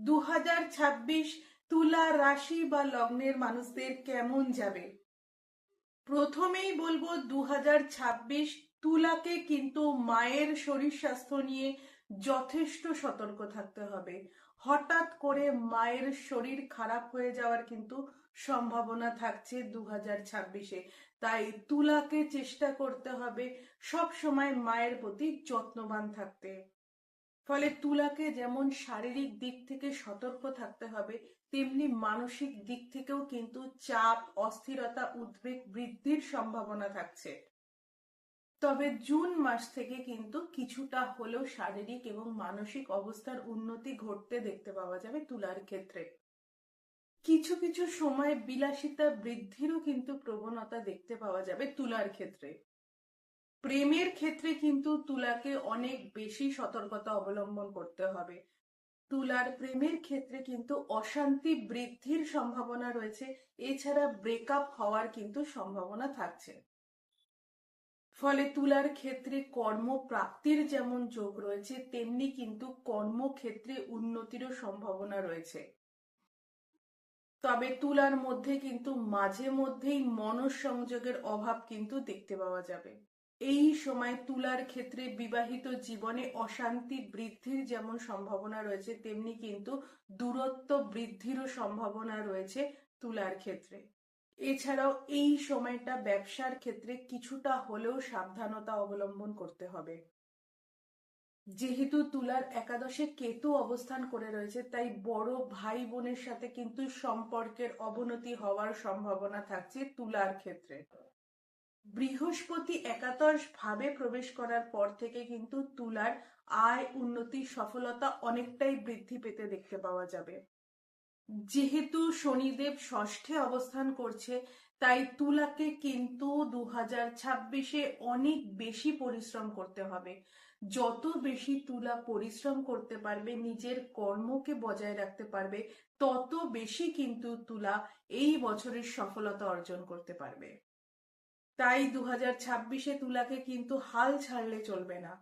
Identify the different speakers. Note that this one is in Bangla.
Speaker 1: 2026 তুলা রাশি বা লগ্নের মানুষদের কেমন যাবে? প্রথমেই বলবো 2026 তুলাকে কিন্তু মায়ের শরীর স্বাস্থ্য নিয়ে যথেষ্ট সতর্ক থাকতে হবে। হঠাৎ করে মায়ের শরীর খারাপ হয়ে যাওয়ার কিন্তু সম্ভাবনা থাকছে 2026-এ। তাই তুলাকে চেষ্টা করতে হবে সব সময় মায়ের প্রতি যত্নবান থাকতে। ফলে তুলাকে যেমন শারীরিক দিক থেকে সতর্ক থাকতে হবে, তেমনি মানসিক দিক থেকেও কিন্তু চাপ, অস্থিরতা, উদ্বেগ বৃদ্ধির সম্ভাবনা থাকছে। তবে জুন মাস থেকে কিন্তু কিছুটা হলেও শারীরিক এবং মানসিক অবস্থার উন্নতি ঘটতে দেখতে পাওয়া যাবে তুলার ক্ষেত্রে। কিছু কিছু সময় বিলাসিতা বৃদ্ধিরও কিন্তু প্রবণতা দেখতে পাওয়া যাবে তুলার ক্ষেত্রে। প্রেমের ক্ষেত্রে কিন্তু তুলাকে অনেক বেশি সতর্কতা অবলম্বন করতে হবে। তুলার প্রেমের ক্ষেত্রে কিন্তু অশান্তি বৃদ্ধির সম্ভাবনা রয়েছে, এছাড়া ব্রেকআপ হওয়ার কিন্তু সম্ভাবনা থাকছে। ফলে তুলার ক্ষেত্রে কর্মপ্রাপ্তির যেমন যোগ রয়েছে, তেমনি কিন্তু কর্মক্ষেত্রে উন্নতিরও সম্ভাবনা রয়েছে। তবে তুলার মধ্যে কিন্তু মাঝে মধ্যেই মনঃসংযোগের অভাব কিন্তু দেখতে পাওয়া যাবে। এই সময় তুলার ক্ষেত্রে বিবাহিত জীবনে অশান্তি বৃদ্ধির যেমন সম্ভাবনা রয়েছে, তেমনি কিন্তু দূরত্ব বৃদ্ধিরও সম্ভাবনা রয়েছে তুলার ক্ষেত্রে। এছাড়াও এই সময়টা ব্যবসার ক্ষেত্রে কিছুটা হলেও সাবধানতা অবলম্বন করতে হবে। যেহেতু তুলার একাদশে কেতু অবস্থান করে রয়েছে, তাই বড় ভাই বোনের সাথে কিন্তু সম্পর্কের অবনতি হওয়ার সম্ভাবনা থাকছে তুলার ক্ষেত্রে। বৃহস্পতি একাদশ ভাবে প্রবেশ করার পর থেকে কিন্তু তুলার আয়, উন্নতি, সফলতা অনেকটাই বৃদ্ধি পেতে দেখতে পাওয়া যাবে। যেহেতু শনিদেব ষষ্ঠে অবস্থান করছে, তাই তুলাকে কিন্তু 2026-এ অনেক বেশি পরিশ্রম করতে হবে। যত বেশি তুলা পরিশ্রম করতে পারবে, নিজের কর্মকে বজায় রাখতে পারবে, তত বেশি কিন্তু তুলা এই বছরের সফলতা অর্জন করতে পারবে। তাই 2026-এ তুলাকে কিন্তু হাল ছাড়লে চলবে না।